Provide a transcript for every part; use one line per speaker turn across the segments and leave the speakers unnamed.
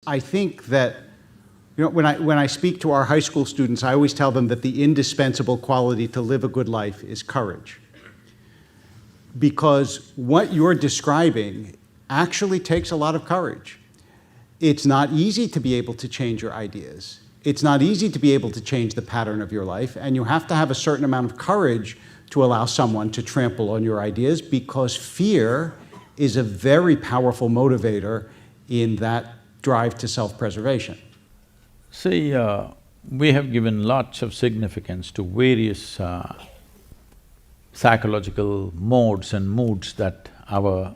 I think that, when I speak to our high school students, I always tell them that the indispensable quality to live a good life is courage. Because what you're describing actually takes a lot of courage. It's not easy to be able to change your ideas. It's not easy to be able to change the pattern of your life, and you have to have a certain amount of courage to allow someone to trample on your ideas, because fear is a very powerful motivator in that drive to self-preservation.
See, we have given lots of significance to various psychological modes and moods that our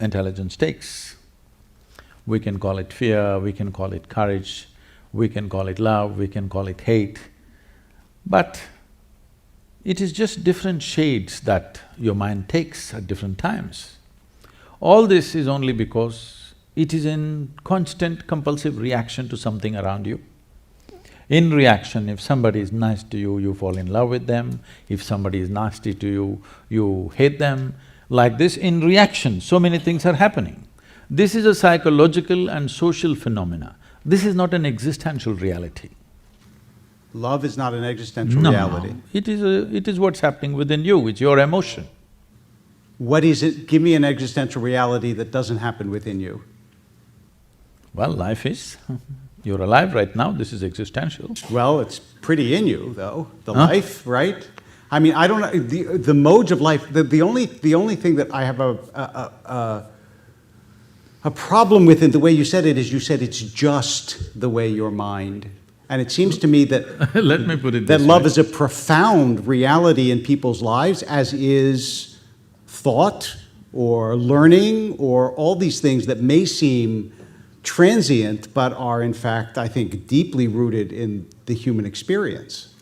intelligence takes. We can call it fear, we can call it courage, we can call it love, we can call it hate. But it is just different shades that your mind takes at different times. All this is only because it is in constant compulsive reaction to something around you. In reaction, if somebody is nice to you, you fall in love with them. If somebody is nasty to you, you hate them. Like this, in reaction, so many things are happening. This is a psychological and social phenomena. This is not an existential reality.
Love is not an existential reality.
No, it is what's happening within you, it's your emotion.
What is it? Give me an existential reality that doesn't happen within you.
Well, life is. You're alive right now, this is existential.
Well, it's pretty in you, though, the life, right? I mean, I don't know, the modes of life, the only thing that I have a problem with in the way you said it is you said it's just the way your mind. And it seems to me that…
Let me put it
that
this
love
way.
is a profound reality in people's lives, as is thought or learning or all these things that may seem transient, but are in fact, I think, deeply rooted in the human experience.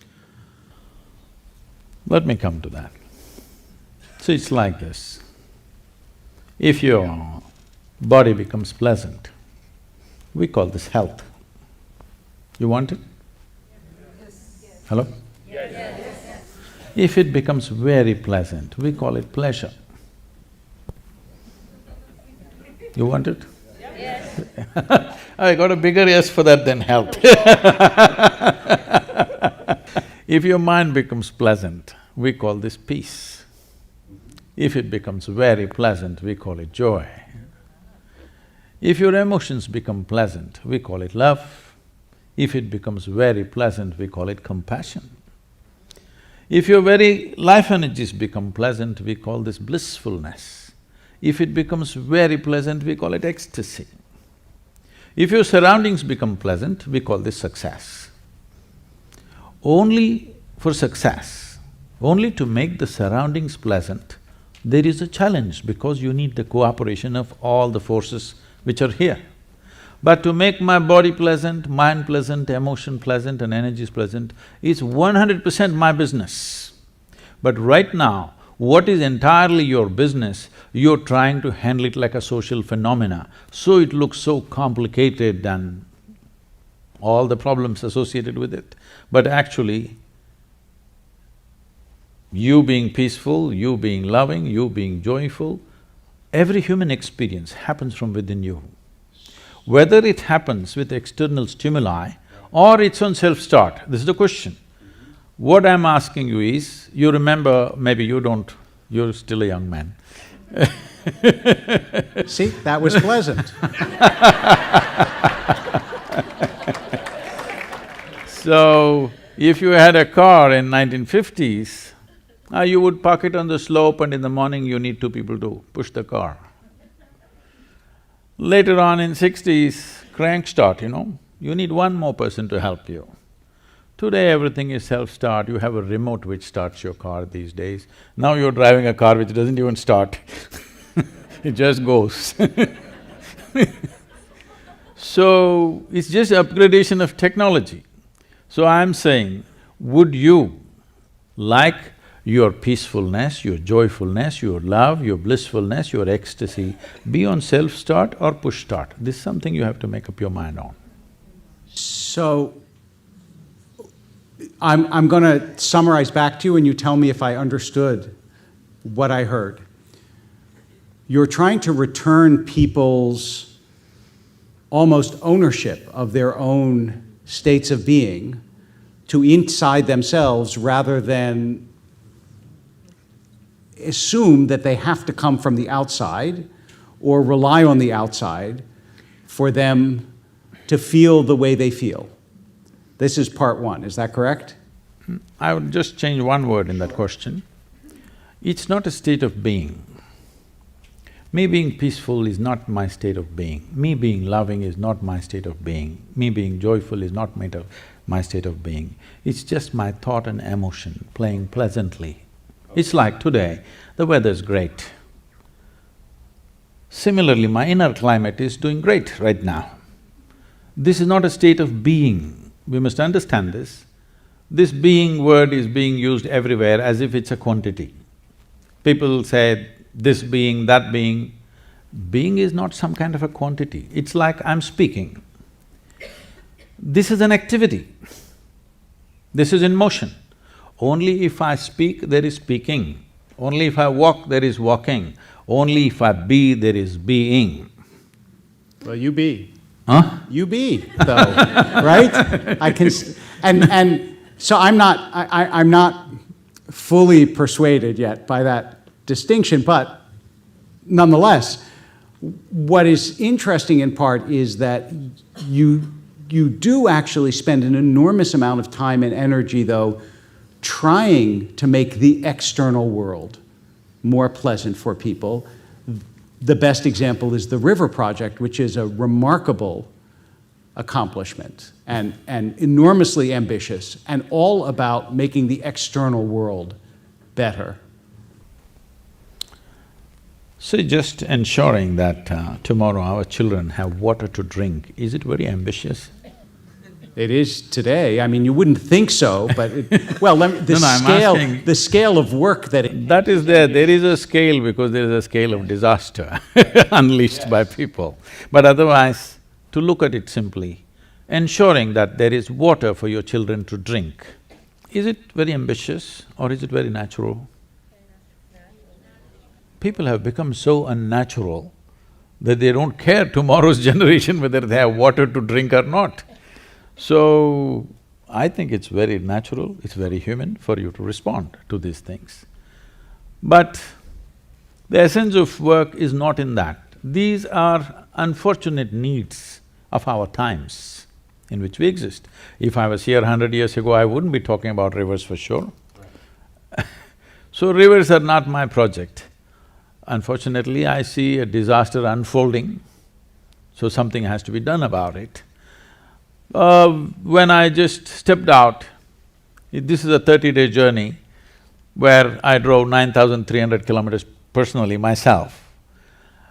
Let me come to that. So it's like this. If your body becomes pleasant, we call this health. You want it?
Yes.
Hello?
Yes.
If it becomes very pleasant, we call it pleasure. You want it?
Yes.
I got a bigger yes for that than health. If your mind becomes pleasant, we call this peace. If it becomes very pleasant, we call it joy. If your emotions become pleasant, we call it love. If it becomes very pleasant, we call it compassion. If your very life energies become pleasant, we call this blissfulness. If it becomes very pleasant, we call it ecstasy. If your surroundings become pleasant, we call this success. Only for success, only to make the surroundings pleasant, there is a challenge because you need the cooperation of all the forces which are here. But to make my body pleasant, mind pleasant, emotion pleasant and energies pleasant is 100% my business. But right now, what is entirely your business, you're trying to handle it like a social phenomena, so it looks so complicated and all the problems associated with it. But actually, you being peaceful, you being loving, you being joyful, every human experience happens from within you. Whether it happens with external stimuli or its own self-start, this is the question. What I'm asking you is, you remember, maybe you don't, you're still a young man.
See, that was pleasant.
So, if you had a car in 1950s, you would park it on the slope and in the morning you need two people to push the car. Later on in 60s, crank start, you need one more person to help you. Today everything is self-start, you have a remote which starts your car these days. Now you're driving a car which doesn't even start, it just goes. So, it's just upgradation of technology. So I'm saying, would you like your peacefulness, your joyfulness, your love, your blissfulness, your ecstasy be on self-start or push-start? This is something you have to make up your mind on.
So, I'm gonna summarize back to you and you tell me if I understood what I heard. You're trying to return people's almost ownership of their own states of being to inside themselves rather than assume that they have to come from the outside or rely on the outside for them to feel the way they feel. This is part one, is that correct?
I would just change one word in that question. It's not a state of being. Me being peaceful is not my state of being. Me being loving is not my state of being. Me being joyful is not my state of being. It's just my thought and emotion playing pleasantly. It's like today, the weather's great. Similarly, my inner climate is doing great right now. This is not a state of being. We must understand this. This being word is being used everywhere as if it's a quantity. People say, this being, that being. Being is not some kind of a quantity. It's like I'm speaking. This is an activity. This is in motion. Only if I speak, there is speaking. Only if I walk, there is walking. Only if I be, there is being.
Well, you be.
Huh?
You be, though, right? I can… and so I'm not fully persuaded yet by that distinction, but nonetheless, what is interesting in part is that you do actually spend an enormous amount of time and energy, though, trying to make the external world more pleasant for people. The best example is the River Project, which is a remarkable accomplishment and enormously ambitious and all about making the external world better.
So just ensuring that tomorrow our children have water to drink, is it very ambitious?
It is today. I mean, you wouldn't think so, but the scale of work that it…
That is there. There is a scale because there is a scale of disaster unleashed by people. But otherwise, to look at it simply, ensuring that there is water for your children to drink, is it very ambitious or is it very natural? People have become so unnatural that they don't care tomorrow's generation whether they have water to drink or not. So, I think it's very natural, it's very human for you to respond to these things. But the essence of work is not in that. These are unfortunate needs of our times in which we exist. If I was here 100 years ago, I wouldn't be talking about rivers for sure. So rivers are not my project. Unfortunately, I see a disaster unfolding, so something has to be done about it. When I just stepped out, this is a 30-day journey where I drove 9,300 kilometers personally myself,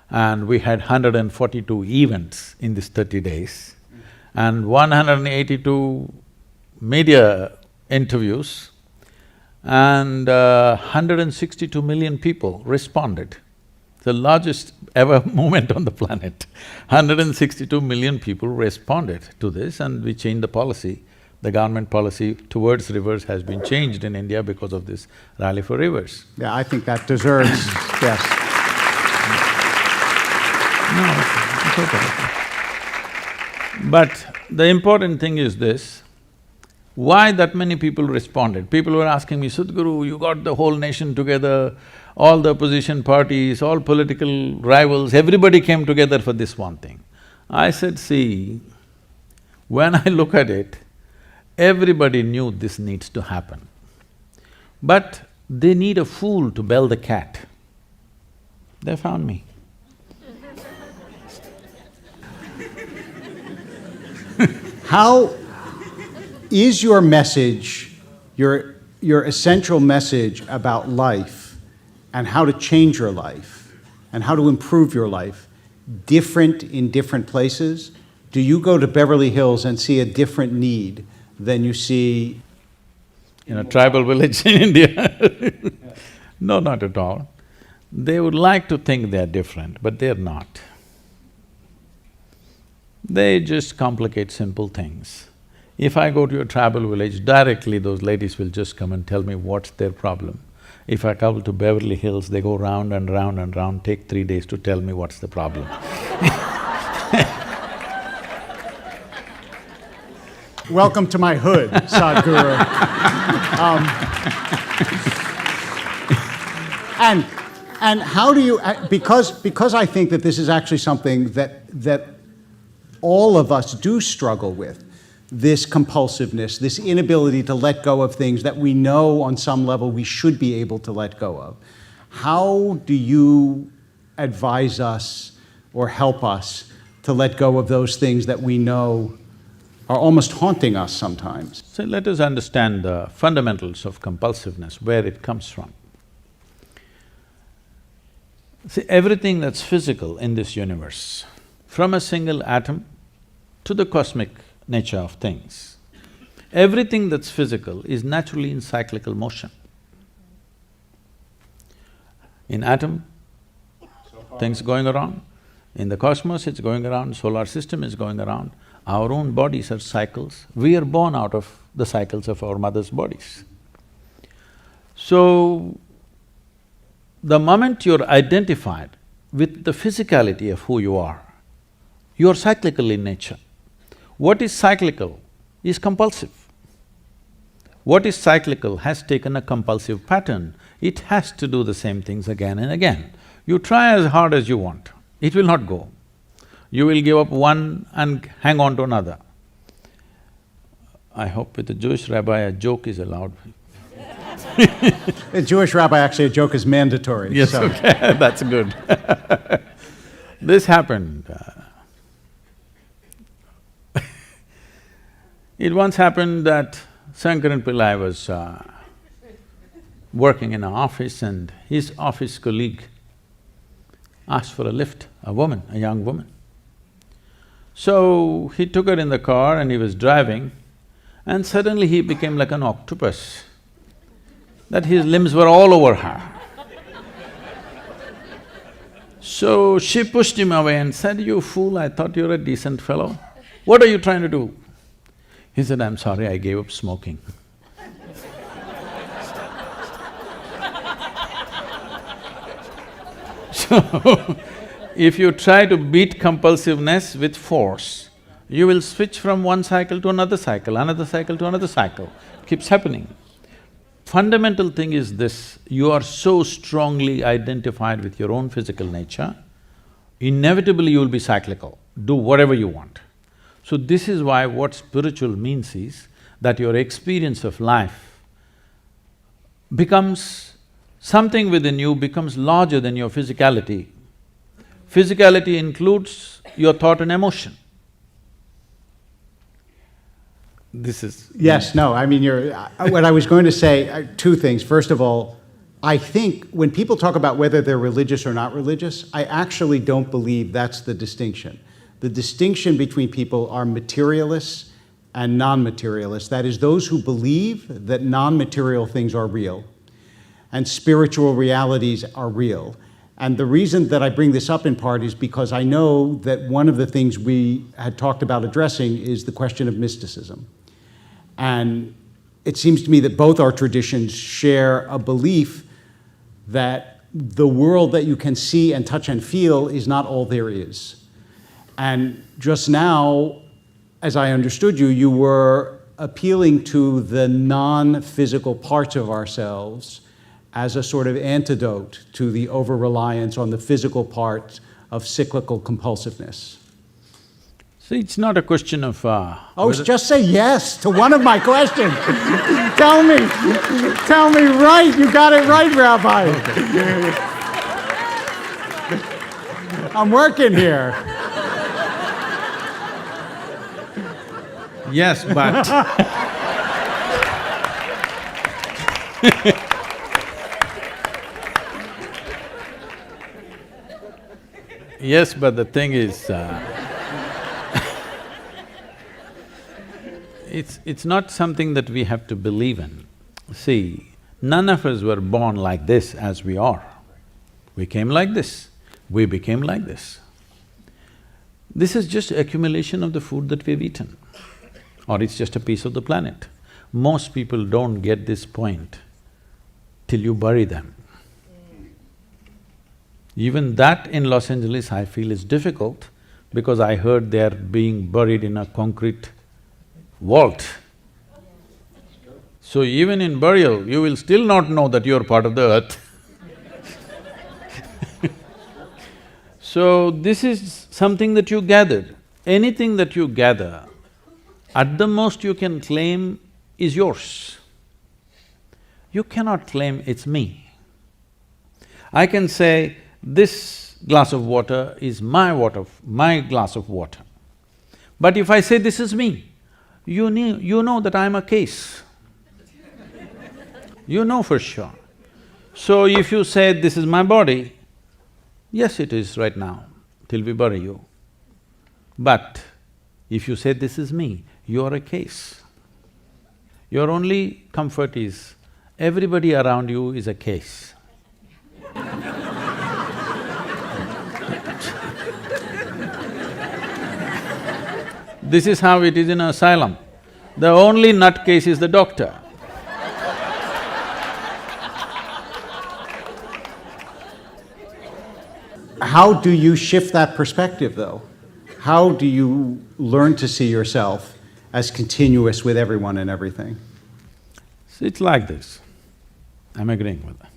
and we had 142 events in these 30 days and 182 media interviews, and 162 million people responded. The largest ever movement on the planet. 162 million people responded to this and we changed the policy. The government policy towards rivers has been changed in India because of this Rally for Rivers.
Yeah, I think that deserves… yes.
No, it's okay. But the important thing is this, why that many people responded? People were asking me, Sadhguru, you got the whole nation together, all the opposition parties, all political rivals, everybody came together for this one thing. I said, see, when I look at it, everybody knew this needs to happen. But they need a fool to bell the cat. They found me.
How is your message, your essential message about life and how to change your life and how to improve your life different in different places? Do you go to Beverly Hills and see a different need than you see
in a tribal village in India? No, not at all. They would like to think they're different, but they're not. They just complicate simple things. If I go to a tribal village, directly those ladies will just come and tell me what's their problem. If I come to Beverly Hills, they go round and round and round, take 3 days to tell me what's the problem.
Welcome to my hood, Sadhguru. And how do you, because I think that this is actually something that all of us do struggle with, this compulsiveness, this inability to let go of things that we know on some level we should be able to let go of. How do you advise us or help us to let go of those things that we know are almost haunting us sometimes?
So let us understand the fundamentals of compulsiveness, where it comes from. See, everything that's physical in this universe, from a single atom to the cosmic nature of things, everything that's physical is naturally in cyclical motion. In atom, things going around. In the cosmos, it's going around, solar system is going around. Our own bodies are cycles. We are born out of the cycles of our mother's bodies. So, the moment you're identified with the physicality of who you are cyclical in nature. What is cyclical is compulsive. What is cyclical has taken a compulsive pattern. It has to do the same things again and again. You try as hard as you want, it will not go. You will give up one and hang on to another. I hope with a Jewish rabbi a joke is allowed.
A Jewish rabbi, actually, a joke is mandatory.
Yes,
so.
okay, that's good. This happened. It once happened that Shankaran Pillai was working in an office and his office colleague asked for a lift, a woman, a young woman. So he took her in the car and he was driving and suddenly he became like an octopus, that his limbs were all over her. So she pushed him away and said, "You fool, I thought you were a decent fellow. What are you trying to do?" He said, "I'm sorry, I gave up smoking." So, if you try to beat compulsiveness with force, you will switch from one cycle to another cycle to another cycle. It keeps happening. Fundamental thing is this, you are so strongly identified with your own physical nature, inevitably you will be cyclical, do whatever you want. So this is why what spiritual means is that your experience of life becomes… something within you becomes larger than your physicality. Physicality includes your thought and emotion. This is…
Yes, no, I mean, what I was going to say, two things. First of all, I think when people talk about whether they're religious or not religious, I actually don't believe that's the distinction. The distinction between people are materialists and non-materialists. That is, those who believe that non-material things are real and spiritual realities are real. And the reason that I bring this up in part is because I know that one of the things we had talked about addressing is the question of mysticism. And it seems to me that both our traditions share a belief that the world that you can see and touch and feel is not all there is. And just now, as I understood you, you were appealing to the non-physical parts of ourselves as a sort of antidote to the over-reliance on the physical part of cyclical compulsiveness.
See, it's not a question of…
Just say yes to one of my questions. Tell me right, you got it right, Rabbi. Okay. I'm working here.
Yes, but yes, but the thing is, it's not something that we have to believe in. See, none of us were born like this as we are. We came like this, we became like this. This is just accumulation of the food that we've eaten, or it's just a piece of the planet. Most people don't get this point till you bury them. Even that in Los Angeles I feel is difficult because I heard they're being buried in a concrete vault. So even in burial, you will still not know that you are part of the earth. So this is something that you gathered. Anything that you gather, at the most you can claim is yours. You cannot claim it's me. I can say, this glass of water is my glass of water. But if I say this is me, you know that I'm a case. You know for sure. So if you say this is my body, yes, it is right now, till we bury you. But if you say this is me, you are a case. Your only comfort is, everybody around you is a case. This is how it is in an asylum. The only nutcase is the doctor.
How do you shift that perspective, though? How do you learn to see yourself as continuous with everyone and everything?
So it's like this. I'm agreeing with that.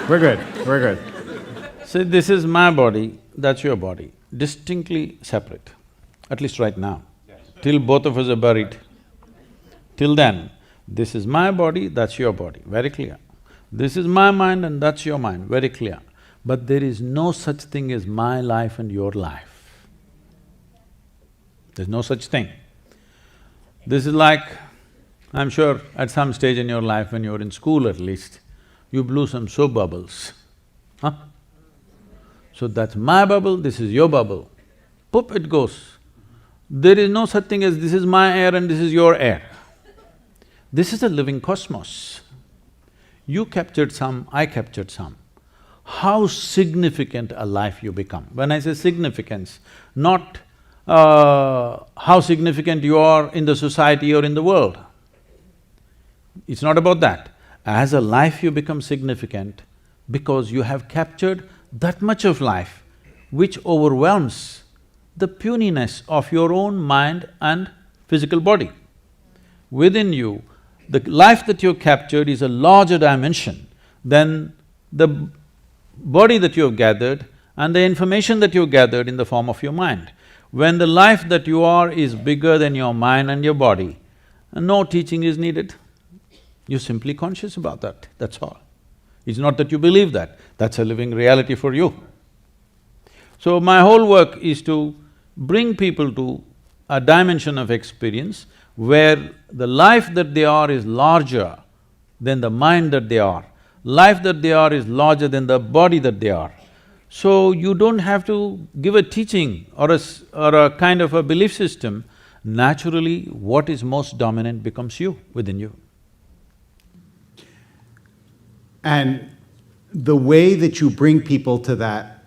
We're good, we're good.
See, this is my body, that's your body, distinctly separate, at least right now. Till both of us are buried. Till then, this is my body, that's your body, very clear. This is my mind and that's your mind, very clear. But there is no such thing as my life and your life. There's no such thing. This is like, I'm sure at some stage in your life, when you were in school at least, you blew some soap bubbles, huh? So that's my bubble, this is your bubble. Poop, it goes. There is no such thing as this is my air and this is your air. This is a living cosmos. You captured some, I captured some. How significant a life you become. When I say significance, not how significant you are in the society or in the world. It's not about that. As a life you become significant because you have captured that much of life which overwhelms the puniness of your own mind and physical body. Within you, the life that you've captured is a larger dimension than the body that you have gathered and the information that you gathered in the form of your mind. When the life that you are is bigger than your mind and your body, no teaching is needed. You're simply conscious about that, that's all. It's not that you believe that, that's a living reality for you. So my whole work is to bring people to a dimension of experience where the life that they are is larger than the mind that they are. Life that they are is larger than the body that they are. So you don't have to give a teaching or a kind of a belief system. Naturally, what is most dominant becomes you, within you.
And the way that you bring people to that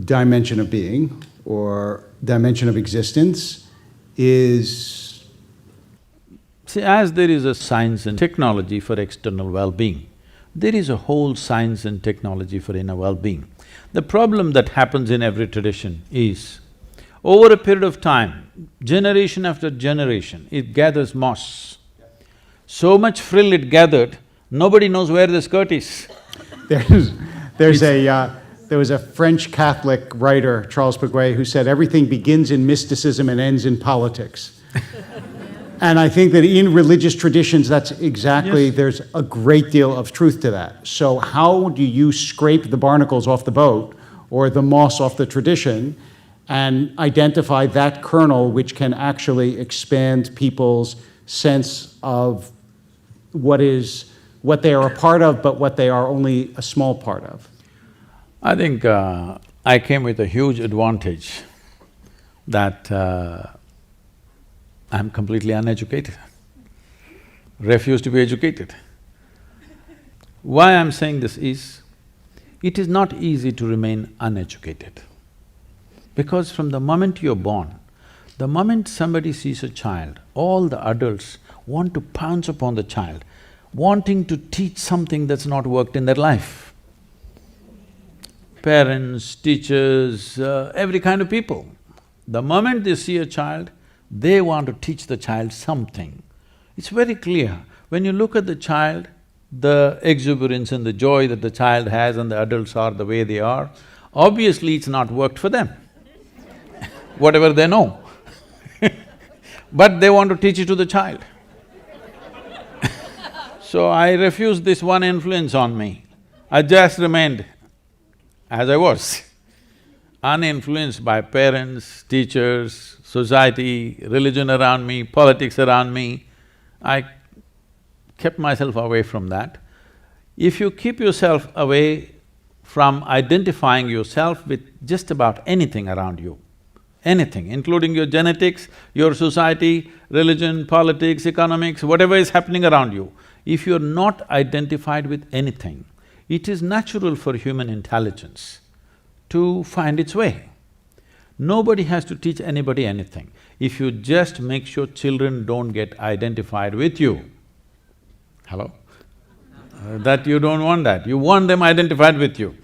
dimension of being or dimension of existence is…
See, as there is a science and technology for external well-being, there is a whole science and technology for inner well-being. The problem that happens in every tradition is, over a period of time, generation after generation, it gathers moss. So much frill it gathered, nobody knows where the skirt is.
There was a French Catholic writer, Charles Piguet, who said everything begins in mysticism and ends in politics. And I think that in religious traditions, that's exactly…
Yes.
There's a great deal of truth to that. So how do you scrape the barnacles off the boat or the moss off the tradition and identify that kernel which can actually expand people's sense of what they are a part of, but what they are only a small part of?
I think I came with a huge advantage that I'm completely uneducated, refuse to be educated. Why I'm saying this is, it is not easy to remain uneducated. Because from the moment you're born, the moment somebody sees a child, all the adults want to pounce upon the child, wanting to teach something that's not worked in their life. Parents, teachers, every kind of people. The moment they see a child, they want to teach the child something. It's very clear. When you look at the child, the exuberance and the joy that the child has and the adults are the way they are, obviously it's not worked for them, whatever they know. But they want to teach it to the child. So I refused this one influence on me. I just remained as I was, uninfluenced by parents, teachers, society, religion around me, politics around me. I kept myself away from that. If you keep yourself away from identifying yourself with just about anything around you, anything, including your genetics, your society, religion, politics, economics, whatever is happening around you, if you're not identified with anything, it is natural for human intelligence to find its way. Nobody has to teach anybody anything. If you just make sure children don't get identified with you, hello? That you don't want that, you want them identified with you.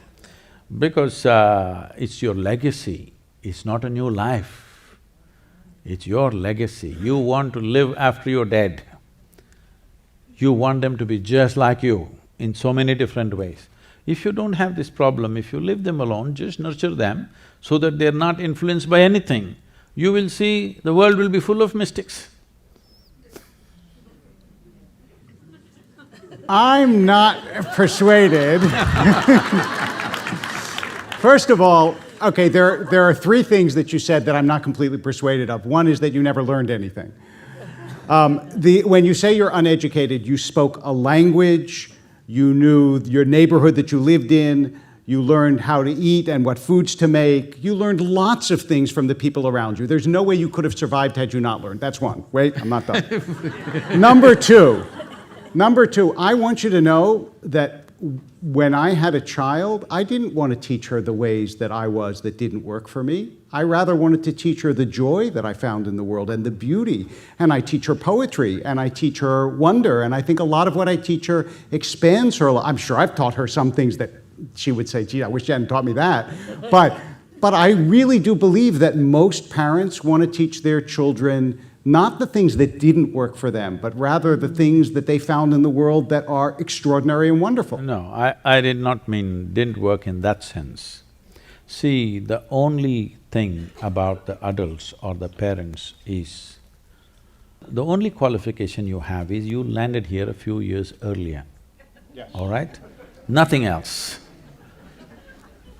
Because it's your legacy, it's not a new life, it's your legacy. You want to live after you're dead. You want them to be just like you in so many different ways. If you don't have this problem, if you leave them alone, just nurture them so that they're not influenced by anything, you will see the world will be full of mystics.
I'm not persuaded. First of all, okay, there are three things that you said that I'm not completely persuaded of. One is that you never learned anything. When you say you're uneducated, you spoke a language, you knew your neighborhood that you lived in, you learned how to eat and what foods to make, you learned lots of things from the people around you. There's no way you could have survived had you not learned. That's one. Wait, I'm not done. Number two, I want you to know that when I had a child, I didn't want to teach her the ways that I was that didn't work for me. I rather wanted to teach her the joy that I found in the world and the beauty. And I teach her poetry and I teach her wonder. And I think a lot of what I teach her expands her. I'm sure I've taught her some things that she would say, gee, I wish you hadn't taught me that. But I really do believe that most parents want to teach their children not the things that didn't work for them, but rather the things that they found in the world that are extraordinary and wonderful.
No, I did not mean didn't work in that sense. See, the only thing about the adults or the parents is, the only qualification you have is you landed here a few years earlier,
Yes.
all right? Nothing else.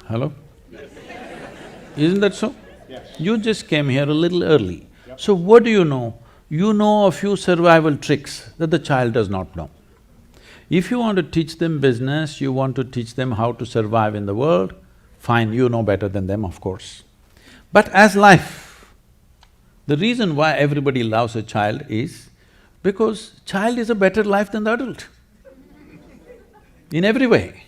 Hello? Isn't that so?
Yes.
You just came here a little early. So what do you know? You know a few survival tricks that the child does not know. If you want to teach them business, you want to teach them how to survive in the world, fine, you know better than them, of course. But as life, the reason why everybody loves a child is because child is a better life than the adult, in every way.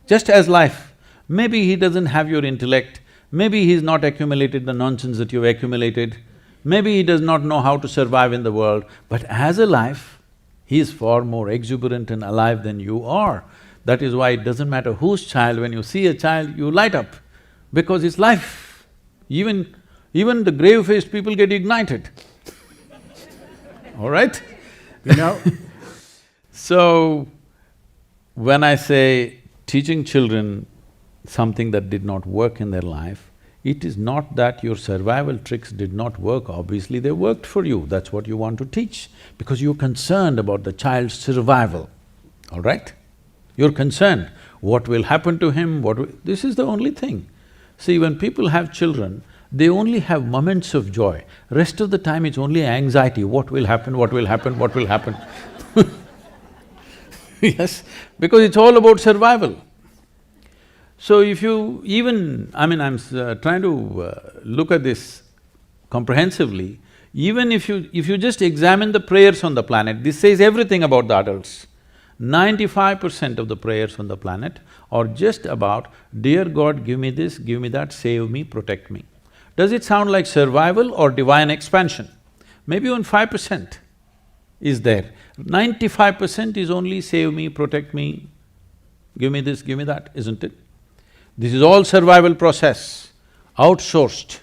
Just as life, maybe he doesn't have your intellect, maybe he's not accumulated the nonsense that you've accumulated, maybe he does not know how to survive in the world, but as a life, he is far more exuberant and alive than you are. That is why it doesn't matter whose child, when you see a child, you light up, because it's life. Even the grave-faced people get ignited. All right?
You know?
So, when I say teaching children something that did not work in their life, it is not that your survival tricks did not work, obviously they worked for you, that's what you want to teach, because you're concerned about the child's survival, all right? You're concerned, what will happen to him, this is the only thing. See, when people have children, they only have moments of joy, rest of the time it's only anxiety, what will happen, what will happen, what will happen. Yes, because it's all about survival. So if you I'm trying to look at this comprehensively, even if you just examine the prayers on the planet, this says everything about the adults. 95% of the prayers on the planet are just about, dear God, give me this, give me that, save me, protect me. Does it sound like survival or divine expansion? Maybe only 5% is there. 95% is only save me, protect me, give me this, give me that, isn't it? This is all survival process, outsourced.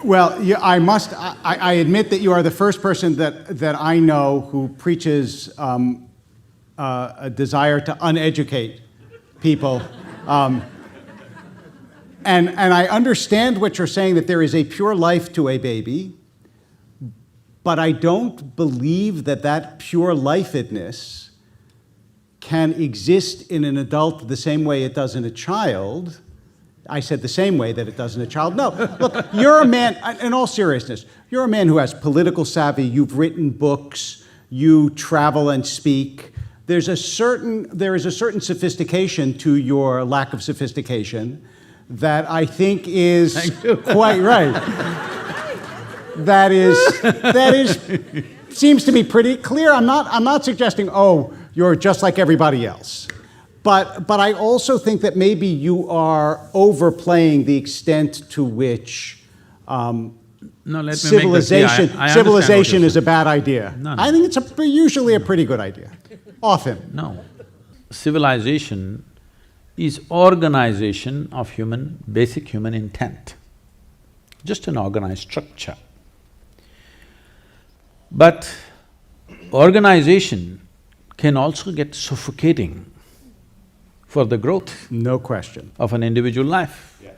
Well, I admit that you are the first person that I know who preaches a desire to uneducate people. And I understand what you're saying, that there is a pure life to a baby, but I don't believe that pure lifedness can exist in an adult the same way it does in a child. I said the same way that it does in a child. No, look, you're a man, in all seriousness, you're a man who has political savvy, you've written books, you travel and speak. There is a certain sophistication to your lack of sophistication that I think is quite right. That seems to be pretty clear. I'm not suggesting, oh, you're just like everybody else. But I also think that maybe you are overplaying the extent to which civilization is a bad idea.
No.
I think it's usually a pretty good idea, often.
No. Civilization is organization of basic human intent, just an organized structure. But organization can also get suffocating for the growth
No question.
of an individual life. Yes.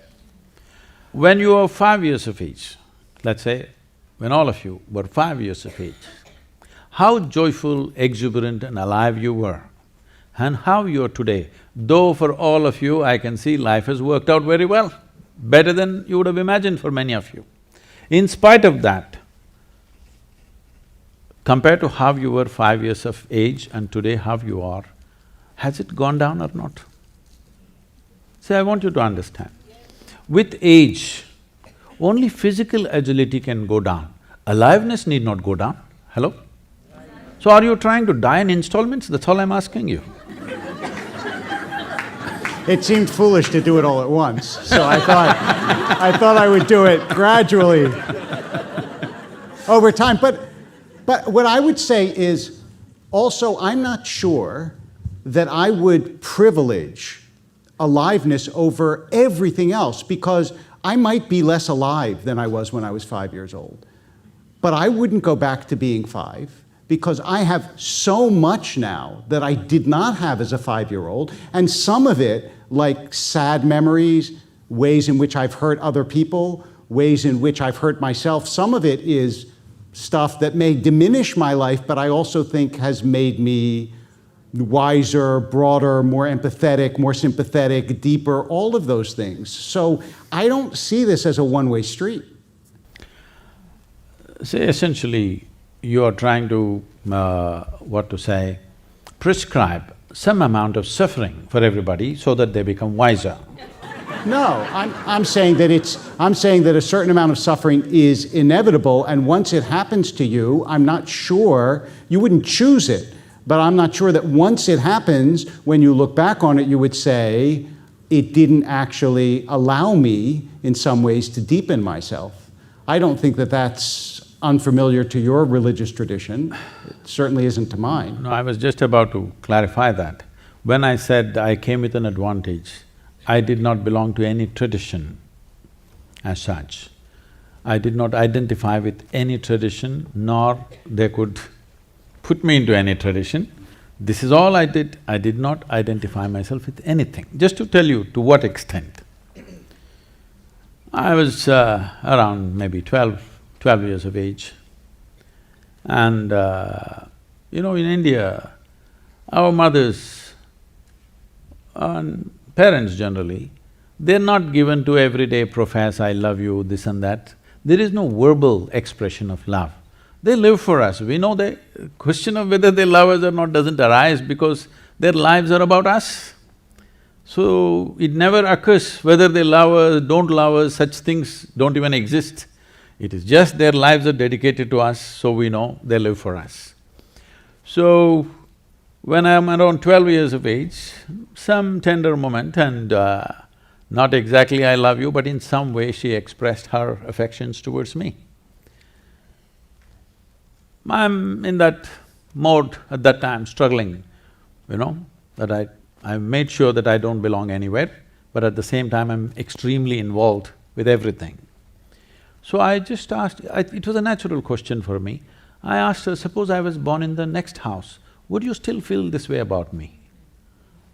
When you are 5 years of age, let's say, when all of you were 5 years of age, how joyful, exuberant and alive you were, and how you are today. Though for all of you, I can see life has worked out very well, better than you would have imagined for many of you. In spite of that, compared to how you were 5 years of age and today how you are, has it gone down or not? See, I want you to understand. With age, only physical agility can go down. Aliveness need not go down. Hello? So are you trying to die in installments? That's all I'm asking you.
It seemed foolish to do it all at once, so I thought I would do it gradually over time. But what I would say is, also, I'm not sure that I would privilege aliveness over everything else, because I might be less alive than I was when I was 5 years old. But I wouldn't go back to being 5, because I have so much now that I did not have as a 5-year-old, and some of it, like sad memories, ways in which I've hurt other people, ways in which I've hurt myself, some of it is stuff that may diminish my life, but I also think has made me wiser, broader, more empathetic, more sympathetic, deeper, all of those things. So I don't see this as a one-way street.
See, essentially, you are trying to, prescribe some amount of suffering for everybody so that they become wiser.
No, I'm saying that a certain amount of suffering is inevitable, and once it happens to you, I'm not sure, you wouldn't choose it, but I'm not sure that once it happens, when you look back on it, you would say, it didn't actually allow me, in some ways, to deepen myself. I don't think that that's unfamiliar to your religious tradition. It certainly isn't to mine.
No, I was just about to clarify that. When I said I came with an advantage, I did not belong to any tradition as such. I did not identify with any tradition, nor they could put me into any tradition. This is all I did. I did not identify myself with anything. Just to tell you to what extent. I was around maybe 12 years of age, and in India, our mothers and parents generally, they're not given to everyday profess, I love you, this and that. There is no verbal expression of love. They live for us. We know the question of whether they love us or not doesn't arise because their lives are about us. So, it never occurs whether they love us, don't love us, such things don't even exist. It is just their lives are dedicated to us, so we know they live for us. So, when I'm around 12 years of age, some tender moment and not exactly I love you, but in some way she expressed her affections towards me. I'm in that mode at that time, struggling, that I made sure that I don't belong anywhere, but at the same time I'm extremely involved with everything. So I just asked, it was a natural question for me. I asked her, suppose I was born in the next house, would you still feel this way about me?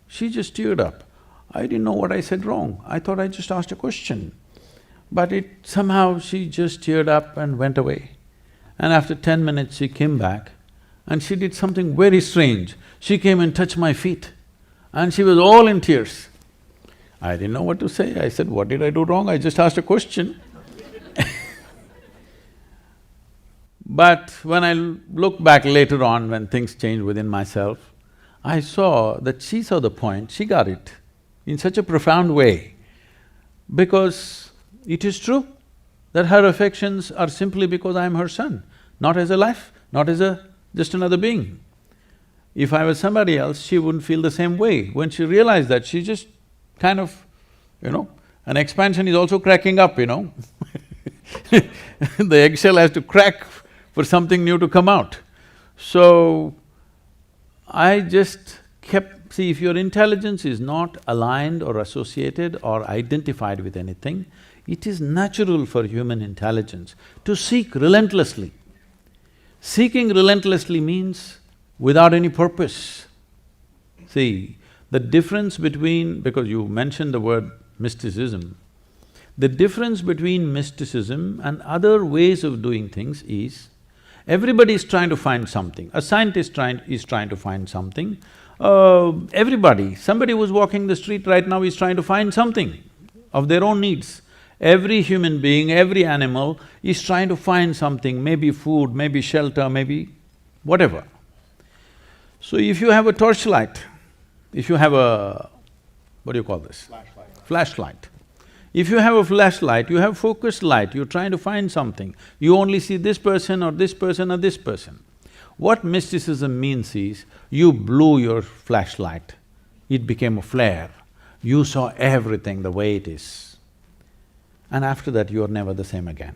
She just teared up. I didn't know what I said wrong. I thought I just asked a question. But somehow she just teared up and went away. And after 10 minutes she came back and she did something very strange. She came and touched my feet and she was all in tears. I didn't know what to say. I said, what did I do wrong? I just asked a question. But when I look back later on, when things changed within myself, I saw that she saw the point, she got it in such a profound way, because it is true that her affections are simply because I am her son, not as a life, not as just another being. If I was somebody else, she wouldn't feel the same way. When she realized that, she just kind of, an expansion is also cracking up, The eggshell has to crack for something new to come out. So, I just kept… See, if your intelligence is not aligned or associated or identified with anything, it is natural for human intelligence to seek relentlessly. Seeking relentlessly means without any purpose. See, the difference between… because you mentioned the word mysticism, the difference between mysticism and other ways of doing things is, everybody is trying to find something. A scientist is trying to find something. Somebody who's walking the street right now is trying to find something of their own needs. Every human being, every animal is trying to find something, maybe food, maybe shelter, maybe whatever. So if you have a torchlight, if you have a… what do you call this? Flashlight. If you have a flashlight, you have focused light, you're trying to find something, you only see this person or this person or this person. What mysticism means is, you blew your flashlight, it became a flare, you saw everything the way it is. And after that, you are never the same again.